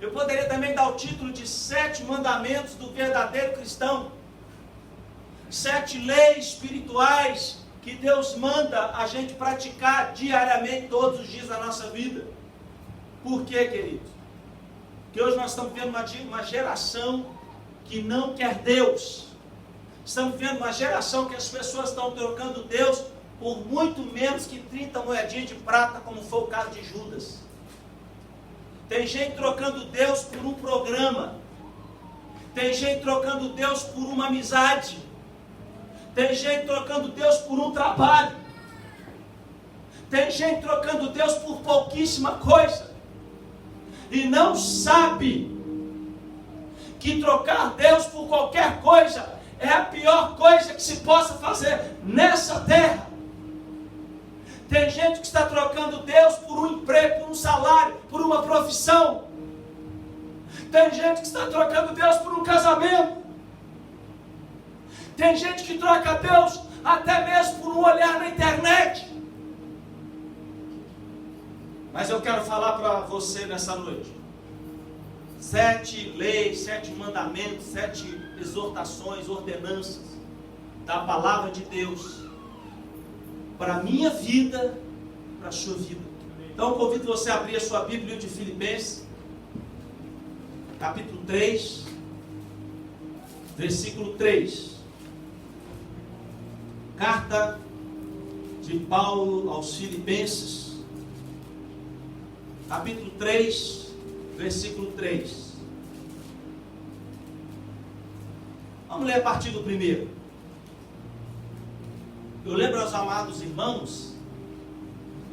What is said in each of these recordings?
Eu poderia também dar o título de 7 mandamentos do verdadeiro cristão. 7 leis espirituais que Deus manda a gente praticar diariamente, todos os dias da nossa vida. Por quê, querido? Porque hoje nós estamos vendo uma geração que não quer Deus. Estamos vendo uma geração que as pessoas estão trocando Deus por muito menos que 30 moedinhas de prata, como foi o caso de Judas. Tem gente trocando Deus por um programa. Tem gente trocando Deus por uma amizade. Tem gente trocando Deus por um trabalho. Tem gente trocando Deus por pouquíssima coisa. E não sabe que trocar Deus por qualquer coisa é a pior coisa que se possa fazer nessa terra. Tem gente que está trocando Deus por um emprego, por um salário, por uma profissão. Tem gente que está trocando Deus por um casamento. Tem gente que troca Deus até mesmo por um olhar na internet. Mas eu quero falar para você nessa noite. 7 leis, 7 mandamentos, 7 exortações, ordenanças da palavra de Deus para a minha vida, para a sua vida. Então eu convido você a abrir a sua Bíblia de Filipenses, capítulo 3, versículo 3. Carta de Paulo aos Filipenses, capítulo 3, versículo 3. Vamos ler a partir do primeiro. Eu lembro aos amados irmãos,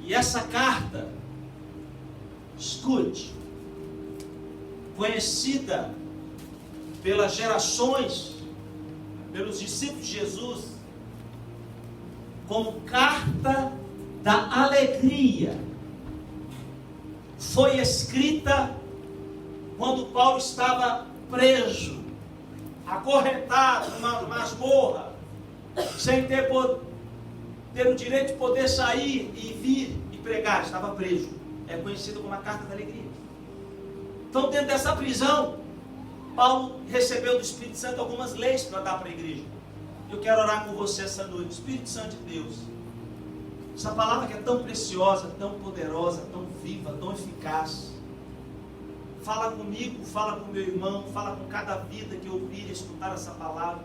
e essa carta, escute, conhecida pelas gerações, pelos discípulos de Jesus, como carta da alegria, foi escrita quando Paulo estava preso, acorrentado numa masmorra, sem ter o direito de poder sair e vir e pregar, estava preso. É conhecido como a carta da alegria. Então, dentro dessa prisão, Paulo recebeu do Espírito Santo algumas leis para dar para a igreja. Eu quero orar com você essa noite. Espírito Santo de Deus, essa palavra que é tão preciosa, tão poderosa, tão viva, tão eficaz, fala comigo, fala com meu irmão, fala com cada vida que ouvir e escutar essa palavra,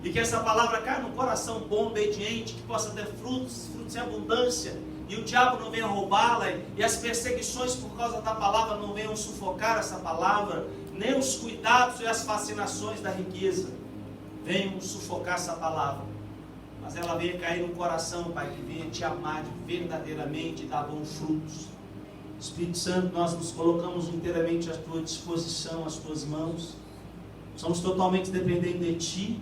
e que essa palavra caia no coração bom, obediente, que possa ter frutos em abundância, e o diabo não venha roubá-la, e as perseguições por causa da palavra não venham sufocar essa palavra, nem os cuidados e as fascinações da riqueza venham sufocar essa palavra, mas ela venha cair no coração, Pai, que venha te amar verdadeiramente e dar bons frutos. Espírito Santo, nós nos colocamos inteiramente à tua disposição, às tuas mãos. Somos totalmente dependentes de ti.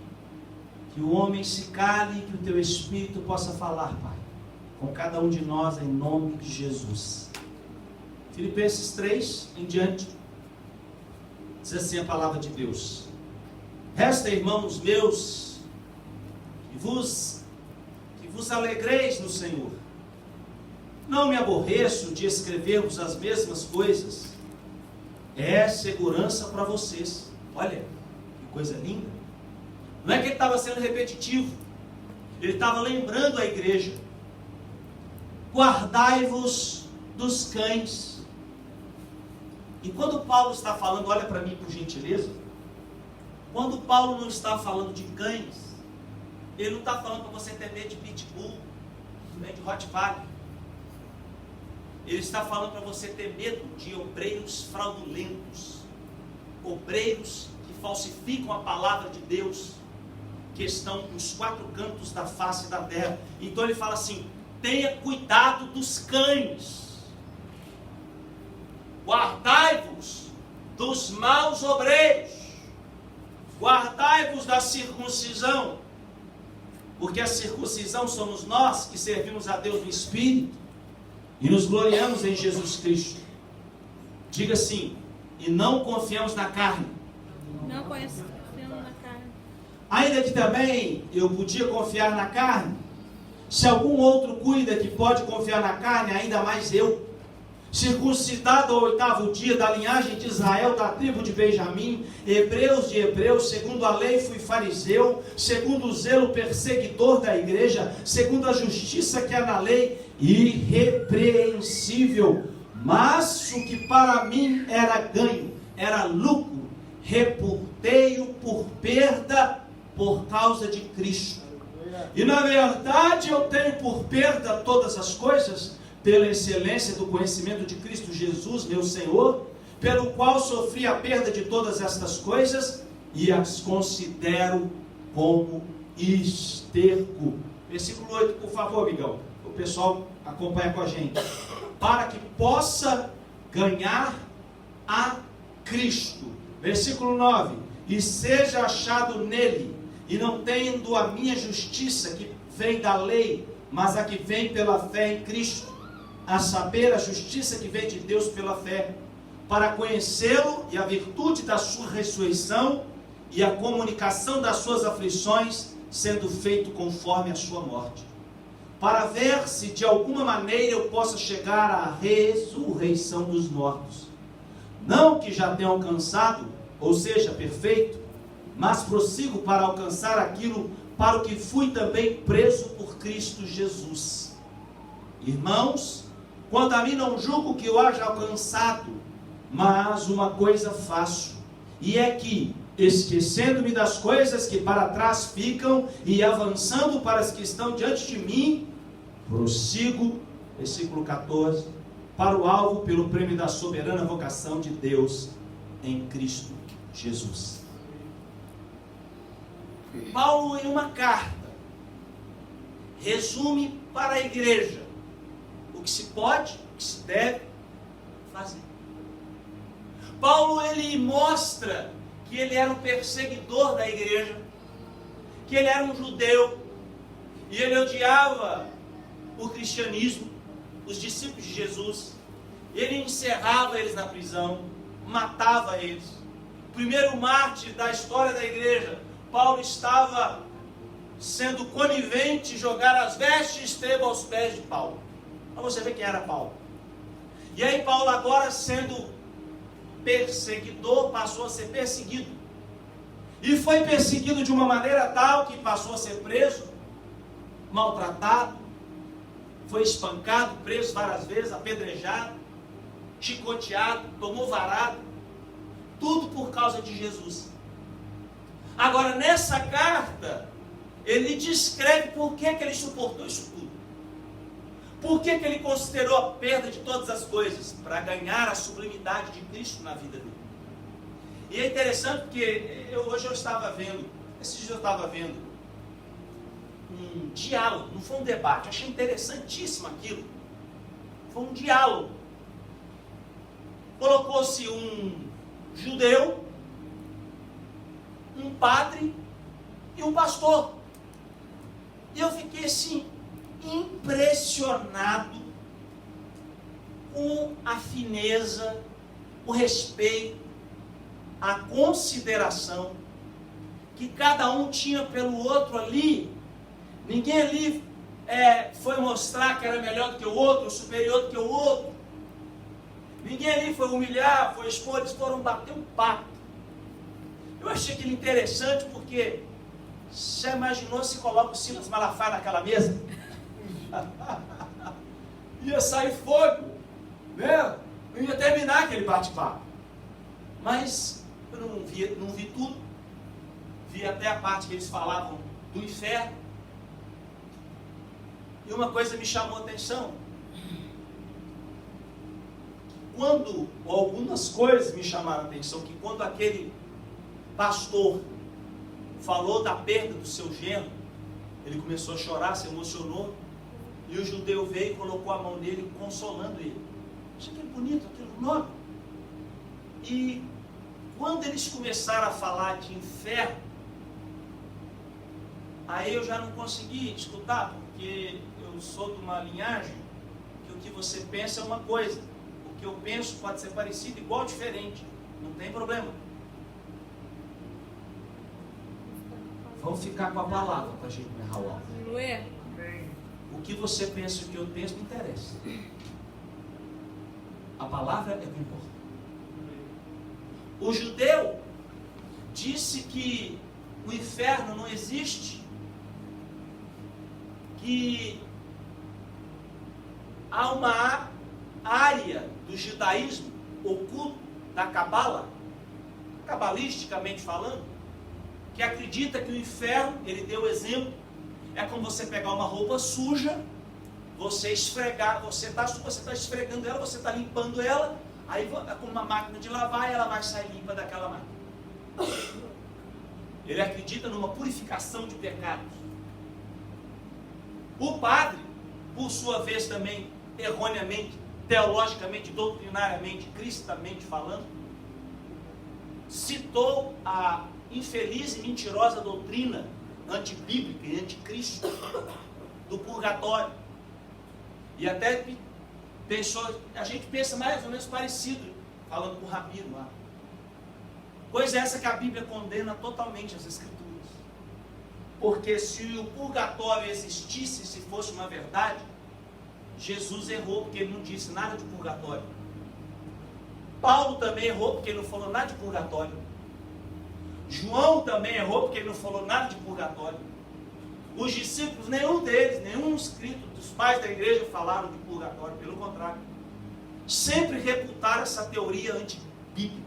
Que o homem se cale e que o teu Espírito possa falar, Pai, com cada um de nós, em nome de Jesus. Filipenses 3 em diante, diz assim a palavra de Deus: resta, irmãos meus, que vos alegreis no Senhor. Não me aborreço de escrever-vos as mesmas coisas. É segurança para vocês. Olha, que coisa linda. Não é que ele estava sendo repetitivo. Ele estava lembrando a igreja. Guardai-vos dos cães. E quando Paulo está falando, olha para mim por gentileza. Quando Paulo não está falando de cães, ele não está falando para você ter medo de pitbull, nem de Rottweiler. Ele está falando para você ter medo de obreiros fraudulentos, obreiros que falsificam a palavra de Deus, que estão nos 4 cantos da face da terra. Então ele fala assim: tenha cuidado dos cães, guardai-vos dos maus obreiros, guardai-vos da circuncisão, porque a circuncisão somos nós que servimos a Deus no Espírito e nos gloriamos em Jesus Cristo. Diga assim: e não confiamos na carne. Não confiamos na carne. Ainda que também eu podia confiar na carne, se algum outro cuida que pode confiar na carne, ainda mais eu. circuncidado ao 8º dia, da linhagem de Israel, da tribo de Benjamim, hebreus de hebreus, segundo a lei fui fariseu, segundo o zelo perseguidor da igreja, segundo a justiça que há na lei, irrepreensível. Mas o que para mim era ganho, era lucro, reputei-o por perda por causa de Cristo. E na verdade eu tenho por perda todas as coisas, pela excelência do conhecimento de Cristo Jesus, meu Senhor, pelo qual sofri a perda de todas estas coisas e as considero como esterco. Versículo 8, por favor, amigão. O pessoal acompanha com a gente. Para que possa ganhar a Cristo. Versículo 9. E seja achado nele, e não tendo a minha justiça que vem da lei, mas a que vem pela fé em Cristo, a saber, a justiça que vem de Deus pela fé, para conhecê-lo e a virtude da sua ressurreição e a comunicação das suas aflições, sendo feito conforme a sua morte, para ver se de alguma maneira eu possa chegar à ressurreição dos mortos. Não que já tenha alcançado, ou seja, perfeito, mas prossigo para alcançar aquilo para o que fui também preso por Cristo Jesus. Irmãos, quanto a mim não julgo que eu haja alcançado, mas uma coisa faço, e é que, esquecendo-me das coisas que para trás ficam, e avançando para as que estão diante de mim, prossigo, versículo 14, para o alvo pelo prêmio da soberana vocação de Deus em Cristo Jesus. Paulo, em uma carta, resume para a igreja o que se pode, o que se deve fazer. Paulo, ele mostra que ele era um perseguidor da igreja, que ele era um judeu, e ele odiava o cristianismo, os discípulos de Jesus. Ele encerrava eles na prisão, matava eles. O primeiro mártir da história da igreja, Paulo estava sendo conivente, jogar as vestes de Estevão aos pés de Paulo. Para você ver quem era Paulo. E aí Paulo, agora sendo perseguidor, passou a ser perseguido. E foi perseguido de uma maneira tal que passou a ser preso, maltratado, foi espancado, preso várias vezes, apedrejado, chicoteado, tomou varado. Tudo por causa de Jesus. Agora, nessa carta, ele descreve por que ele suportou isso tudo. Por que ele considerou a perda de todas as coisas? Para ganhar a sublimidade de Cristo na vida dele. E é interessante porque hoje eu estava vendo, esses dias eu estava vendo um diálogo, não foi um debate, eu achei interessantíssimo aquilo. Foi um diálogo. Colocou-se um judeu, um padre e um pastor. E eu fiquei assim, impressionado com a fineza, o respeito, a consideração que cada um tinha pelo outro ali. Ninguém ali foi mostrar que era melhor do que o outro, superior do que o outro. Ninguém ali foi humilhar, foi expor, eles foram bater um papo. Eu achei aquilo interessante porque você imaginou se coloca o Silas Malafaia naquela mesa? Ia sair fogo, né? Não ia terminar aquele bate-papo. Mas eu não vi tudo. Vi até a parte que eles falavam do inferno. E uma coisa me chamou a atenção. Algumas coisas me chamaram a atenção, que quando aquele pastor falou da perda do seu genro, ele começou a chorar, se emocionou, e o judeu veio e colocou a mão nele, consolando ele. Achei aquilo bonito, aquilo nobre. E quando eles começaram a falar de inferno, aí eu já não consegui escutar, porque eu sou de uma linhagem que o que você pensa é uma coisa, o que eu penso pode ser parecido, igual ou diferente, não tem problema. Vamos ficar com a palavra para a gente não errar o alvo. O que você pensa e o que eu penso não interessa. A palavra é o que importa. O judeu disse que o inferno não existe, que há uma área do judaísmo oculto, da cabala, cabalisticamente falando, que acredita que o inferno, ele deu o exemplo, é como você pegar uma roupa suja, você esfregar, você está esfregando ela, você está limpando ela, aí com uma máquina de lavar, ela vai sair limpa daquela máquina. Ele acredita numa purificação de pecados. O padre, por sua vez também, erroneamente, teologicamente, doutrinariamente, cristamente falando, citou a infeliz e mentirosa doutrina antibíblica e anticristo do purgatório. E até pensou, a gente pensa mais ou menos parecido, falando com o Rabino lá. Coisa essa que a Bíblia condena totalmente as Escrituras. Porque se o purgatório existisse, se fosse uma verdade, Jesus errou porque ele não disse nada de purgatório. Paulo também errou porque ele não falou nada de purgatório. João também errou porque ele não falou nada de purgatório. Os discípulos, nenhum deles, nenhum escrito dos pais da igreja falaram de purgatório, pelo contrário. Sempre reputaram essa teoria antibíblica.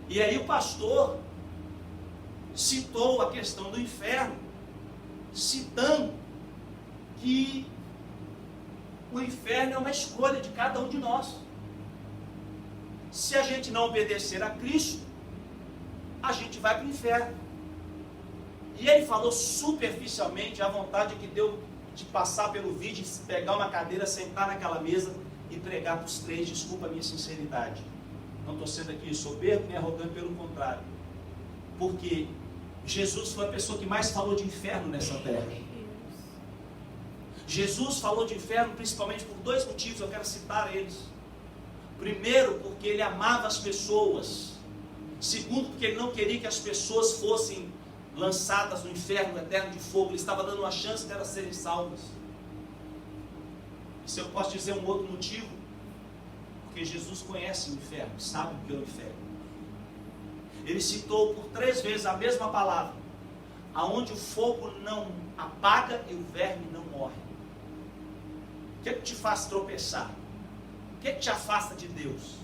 E aí o pastor citou a questão do inferno, citando que o inferno é uma escolha de cada um de nós. Se a gente não obedecer a Cristo, a gente vai para o inferno. E ele falou superficialmente, a vontade que deu de passar pelo vídeo, pegar uma cadeira, sentar naquela mesa e pregar para os três. Desculpa a minha sinceridade. Não estou sendo aqui soberbo nem arrogante, pelo contrário. Porque Jesus foi a pessoa que mais falou de inferno nessa terra. Jesus falou de inferno principalmente por dois motivos, eu quero citar eles. Primeiro, porque ele amava as pessoas. Segundo, porque ele não queria que as pessoas fossem lançadas no inferno eterno de fogo. Ele estava dando uma chance delas serem salvas. E se eu posso dizer um outro motivo, porque Jesus conhece o inferno, sabe o que é o inferno. Ele citou por 3 vezes a mesma palavra, aonde o fogo não apaga e o verme não morre. O que te faz tropeçar? O que te afasta de Deus?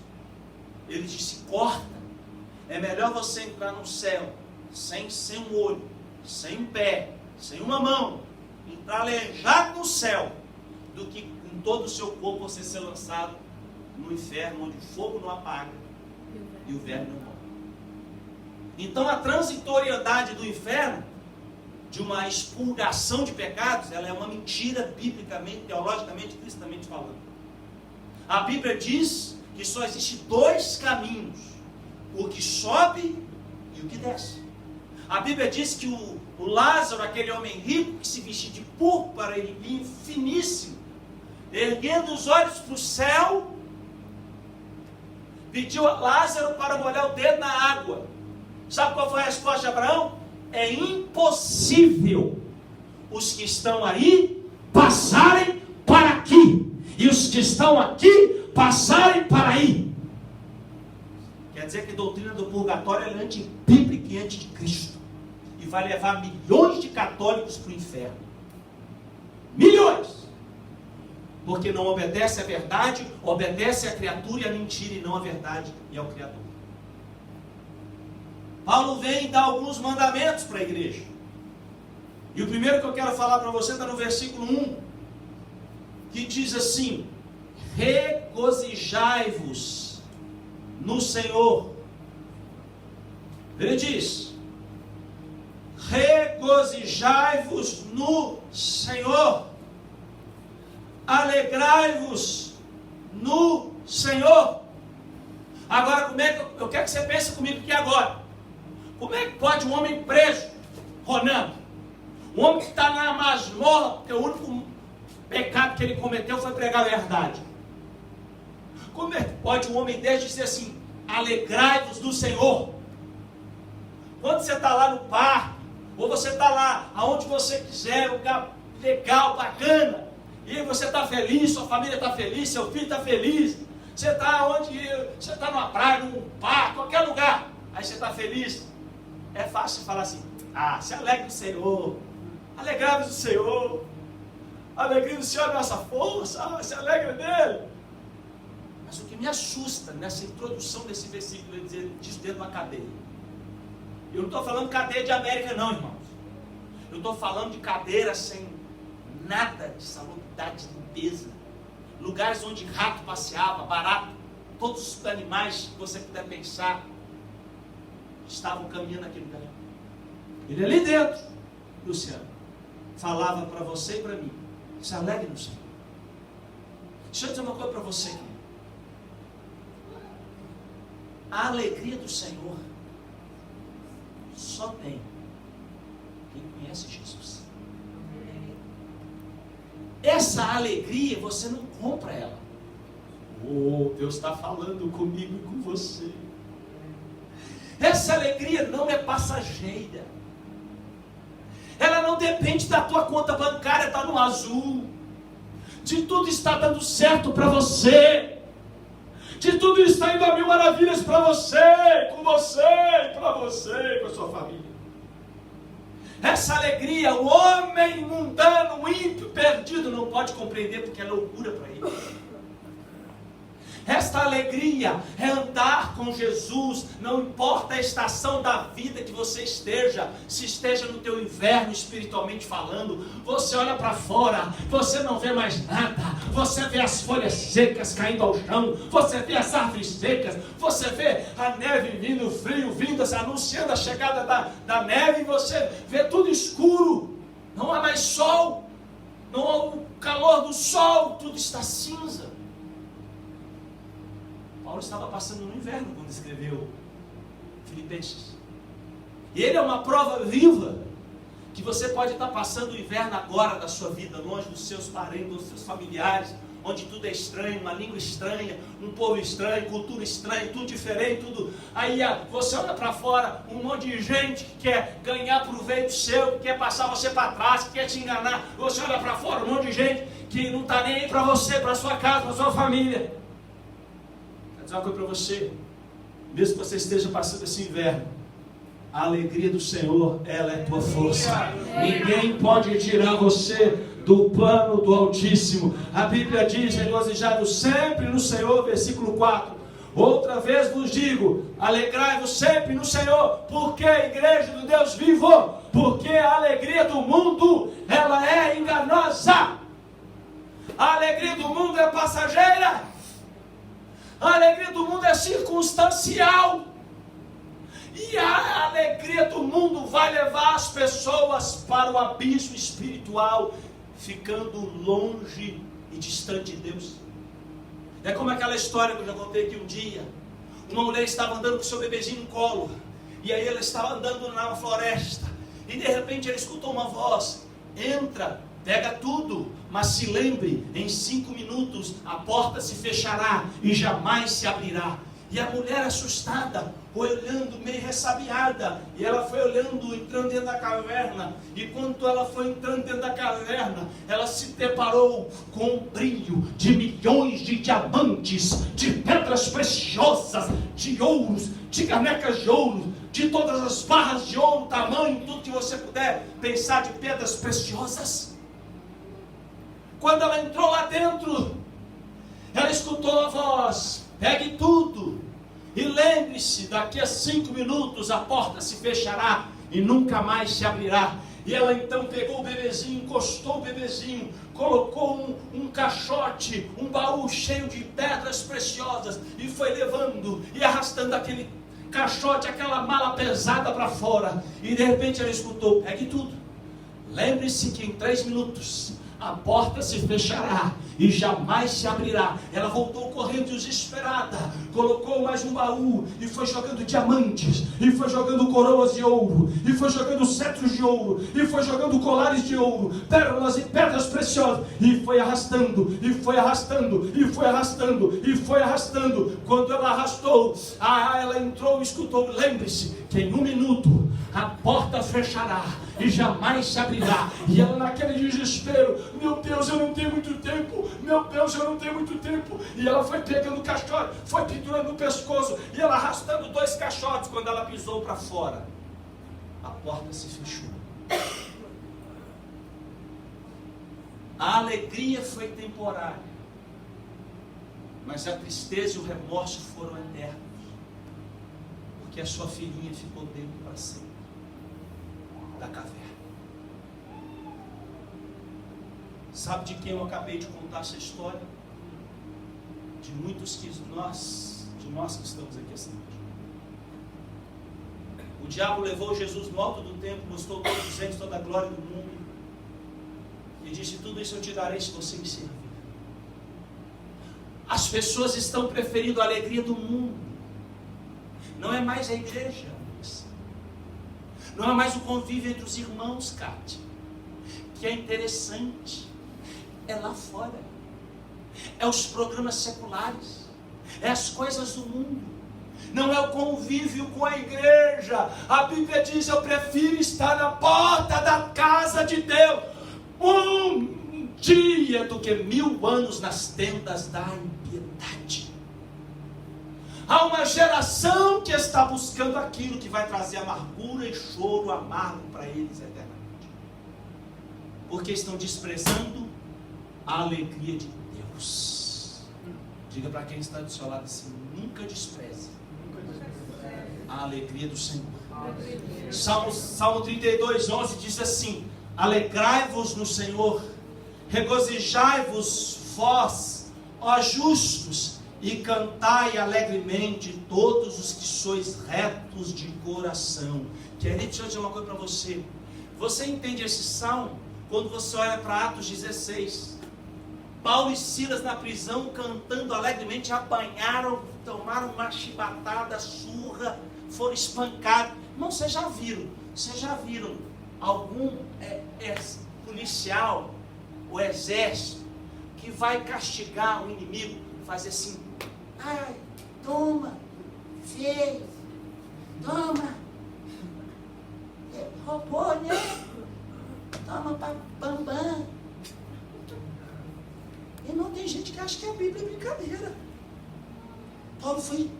Ele disse, corta. É melhor você entrar no céu sem um olho, sem um pé, sem uma mão, entrar aleijado no céu, do que com todo o seu corpo você ser lançado no inferno, onde o fogo não apaga e o verme não morre. Então a transitoriedade do inferno, de uma expurgação de pecados, ela é uma mentira biblicamente, teologicamente, cristamente falando. A Bíblia diz que só existe 2 caminhos, o que sobe e o que desce. A Bíblia diz que o Lázaro, aquele homem rico que se vestia de púrpura e vinho finíssimo, erguendo os olhos para o céu, pediu a Lázaro para molhar o dedo na água. Sabe qual foi a resposta de Abraão? É impossível os que estão aí passarem para aqui, e os que estão aqui passarem para aí. Quer dizer que a doutrina do purgatório é antibíblica e anticristo, e vai levar milhões de católicos para o inferno. Milhões! Porque não obedece à verdade, obedece à criatura e à mentira, e não à verdade e ao Criador. Paulo vem dar alguns mandamentos para a igreja. E o primeiro que eu quero falar para você está no versículo 1, que diz assim: regozijai-vos no Senhor. Ele diz: regozijai-vos no Senhor. Alegrai-vos no Senhor. Agora, como é que eu quero que você pense comigo aqui agora? Como é que pode um homem preso, Ronan, um homem que está na masmorra, porque o único pecado que ele cometeu foi pregar a verdade, como é que pode um homem desse dizer assim: alegrai-vos no Senhor? Quando você está lá no parque, ou você está lá aonde você quiser, um lugar legal, bacana, e você está feliz, sua família está feliz, seu filho está feliz, Você está onde? Você está numa praia, num parque, qualquer lugar. Aí você está feliz. É fácil falar assim: ah, se alegre do Senhor. Alegrai-vos do Senhor. A alegria do Senhor é nossa força. Ah, se alegre dele. Mas o que me assusta nessa introdução desse versículo, ele diz dentro de uma cadeia. Eu não estou falando cadeia de América não, irmãos. Eu estou falando de cadeira sem nada de salubridade, de limpeza. Lugares onde rato passeava, barato, todos os animais que você puder pensar estavam caminhando naquele lugar. Ele ali dentro, Luciano, falava para você e para mim: se alegre no Senhor. Deixa eu dizer uma coisa para você aqui. A alegria do Senhor só tem quem conhece Jesus. Essa alegria você não compra ela. Oh, Deus está falando comigo e com você. Essa alegria não é passageira. Ela não depende da tua conta bancária estar no azul, de tudo está dando certo para você, de tudo está indo a mil maravilhas para você, com você e para você, com a sua família. Essa alegria, o homem mundano, o ímpio, perdido, não pode compreender, porque é loucura para ele. Esta alegria é andar com Jesus, não importa a estação da vida que você esteja, se esteja no teu inverno espiritualmente falando, você olha para fora, você não vê mais nada, você vê as folhas secas caindo ao chão, você vê as árvores secas, você vê a neve vindo, o frio vindo, anunciando a chegada da neve, e você vê tudo escuro, não há mais sol, não há o calor do sol, tudo está cinza. Paulo estava passando no inverno quando escreveu Filipenses. E ele é uma prova viva que você pode estar passando o inverno agora da sua vida, longe dos seus parentes, dos seus familiares, onde tudo é estranho, uma língua estranha, um povo estranho, cultura estranha, tudo diferente, tudo. Aí você olha para fora, um monte de gente que quer ganhar proveito seu, que quer passar você para trás, que quer te enganar. Você olha para fora, um monte de gente que não está nem aí para você, para sua casa, para sua família. Uma coisa para você, mesmo que você esteja passando esse inverno, a alegria do Senhor, ela é tua força. Ninguém pode tirar você do plano do Altíssimo. A Bíblia diz: regozijados sempre no Senhor, versículo 4. Outra vez vos digo, alegrai-vos sempre no Senhor, porque a igreja do Deus vivo, porque a alegria do mundo, ela é enganosa. A alegria do mundo é passageira. A alegria do mundo é circunstancial. E a alegria do mundo vai levar as pessoas para o abismo espiritual, ficando longe e distante de Deus. É como aquela história que eu já contei aqui um dia. Uma mulher estava andando com seu bebezinho no colo, e aí ela estava andando na floresta, e de repente ela escutou uma voz: entra, pega tudo, mas se lembre, em 5 minutos a porta se fechará e jamais se abrirá. E a mulher, assustada, foi olhando, meio ressabiada, e ela foi olhando, entrando dentro da caverna, e quando ela foi entrando dentro da caverna, ela se deparou com o brilho de milhões de diamantes, de pedras preciosas, de ouros, de canecas de ouro, de todas as barras de ouro, tamanho, tudo que você puder pensar de pedras preciosas. Quando ela entrou lá dentro, ela escutou a voz: pegue tudo e lembre-se, daqui a 5 minutos a porta se fechará e nunca mais se abrirá. E ela então pegou o bebezinho, encostou o bebezinho, colocou um caixote, um baú cheio de pedras preciosas, e foi levando e arrastando aquele caixote, aquela mala pesada para fora. E de repente ela escutou: pegue tudo, lembre-se que em 3 minutos a porta se fechará e jamais se abrirá. Ela voltou correndo desesperada, colocou mais um baú e foi jogando diamantes, e foi jogando coroas de ouro, e foi jogando cetros de ouro, e foi jogando colares de ouro, pérolas e pedras preciosas, e foi arrastando, e foi arrastando, e foi arrastando, e foi arrastando. Quando ela arrastou, ela entrou e escutou: lembre-se que em 1 minuto a porta fechará e jamais se abrirá. E ela naquele desespero, meu Deus, eu não tenho muito tempo, meu Deus, eu não tenho muito tempo. E ela foi pegando o caixote, foi pendurando no pescoço, e ela arrastando 2 caixotes. Quando ela pisou para fora, a porta se fechou. A alegria foi temporária, mas a tristeza e o remorso foram eternos, porque a sua filhinha ficou dentro para sempre da caverna. Sabe de quem eu acabei de contar essa história? De muitos de nós que estamos aqui essa noite. O diabo levou Jesus no alto do templo, mostrou todos os reinos, toda a glória do mundo, e disse: tudo isso eu te darei se você me servir. As pessoas estão preferindo a alegria do mundo. Não é mais a igreja, não é mais o convívio entre os irmãos, Cátia, que é interessante. É lá fora, é os programas seculares, é as coisas do mundo, não é o convívio com a igreja. A Bíblia diz: eu prefiro estar na porta da casa de Deus um dia do que 1000 anos nas tendas da impiedade. Há uma geração que está buscando aquilo que vai trazer amargura e choro amargo para eles eternamente, porque estão desprezando a alegria de Deus. Diga para quem está do seu lado assim: nunca despreze a alegria do Senhor. Salmo 32:11 diz assim: alegrai-vos no Senhor, regozijai-vos vós, ó justos, e cantai alegremente todos os que sois retos de coração. Querido, deixa eu dizer uma coisa para você. Você entende esse salmo quando você olha para Atos 16. Paulo e Silas na prisão, cantando alegremente, apanharam, tomaram uma chibatada, surra, foram espancados. Irmão, vocês já viram algum policial, o exército, que vai castigar o inimigo, fazer assim: ai, toma, fez, toma, roubou, né? Toma, bambam. E não, tem gente que acha que a Bíblia é brincadeira. Paulo foi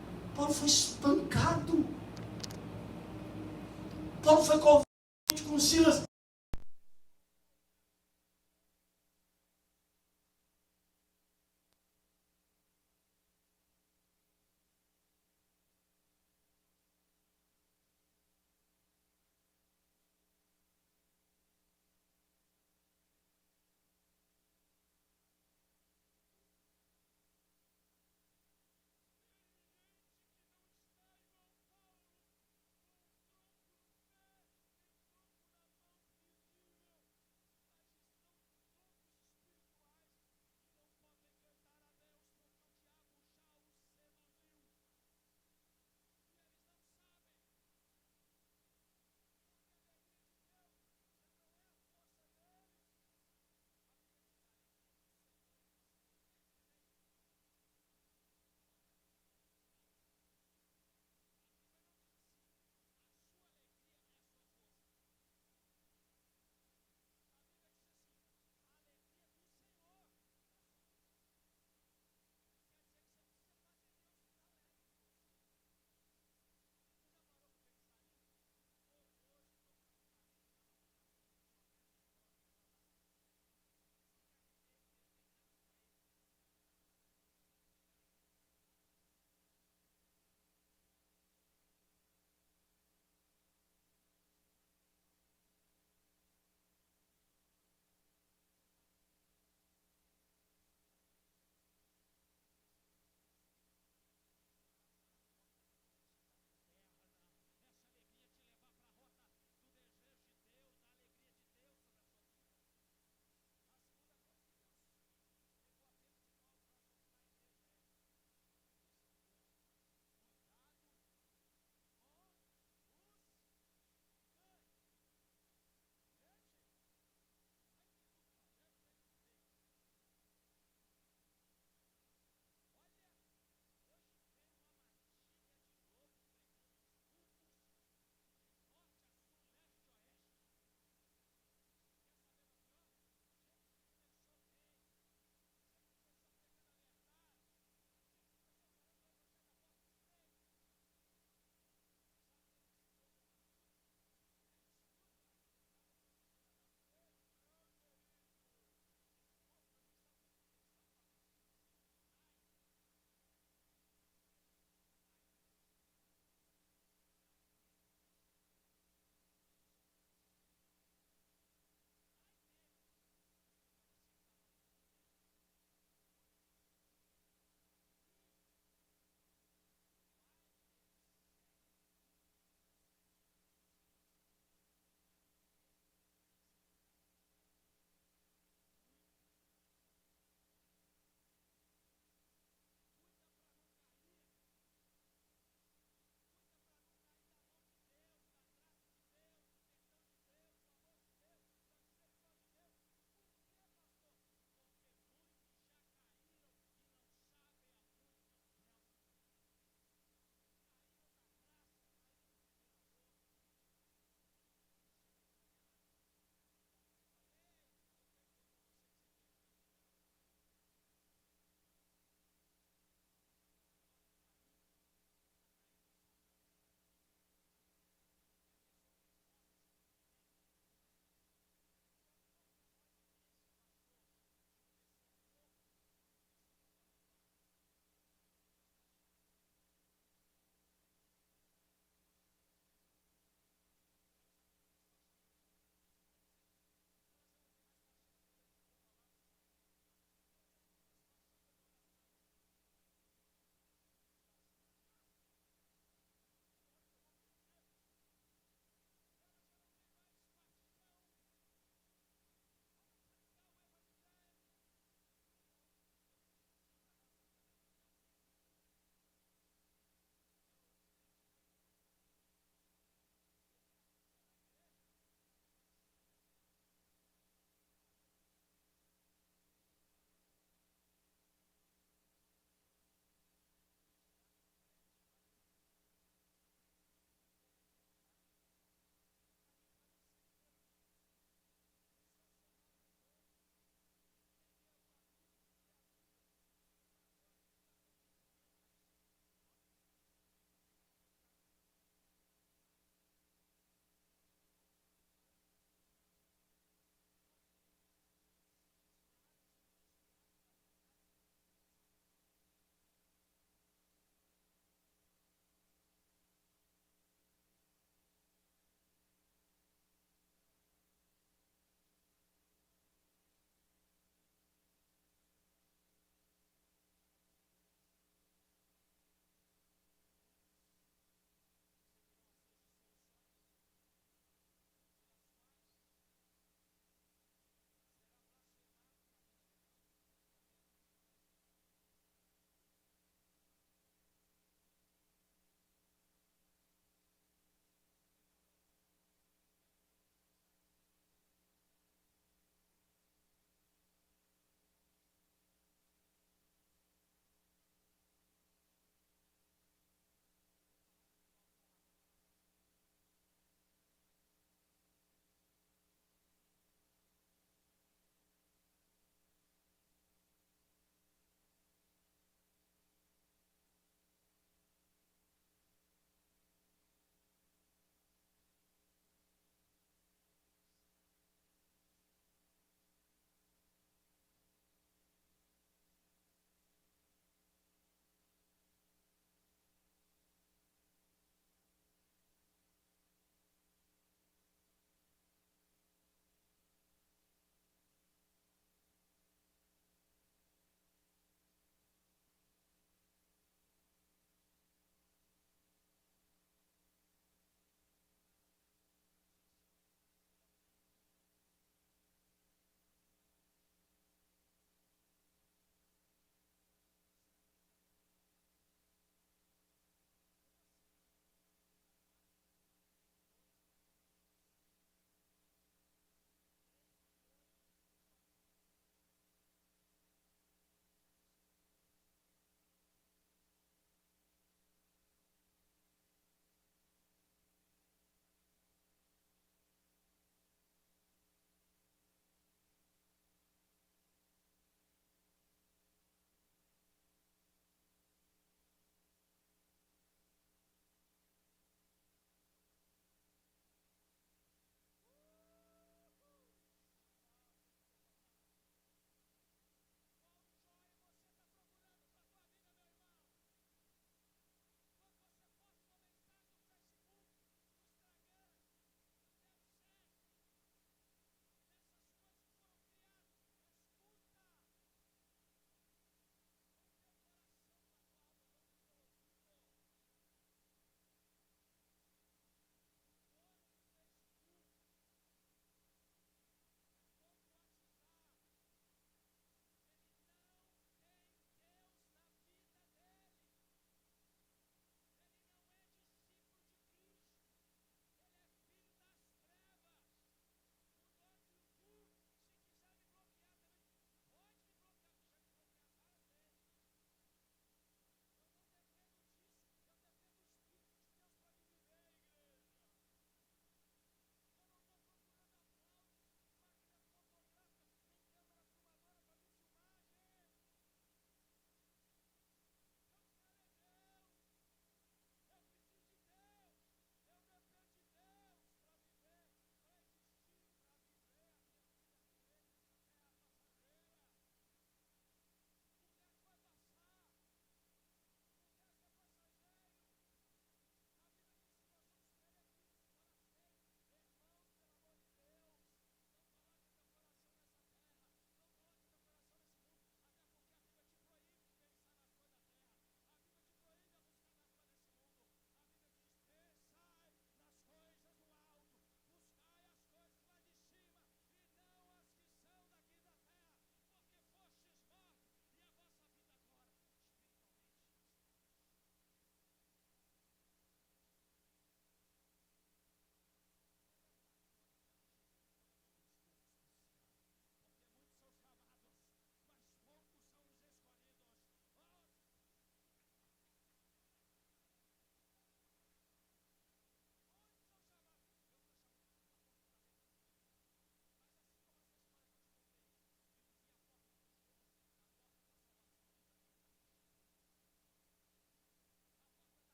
espancado. Paulo foi convite com Silas.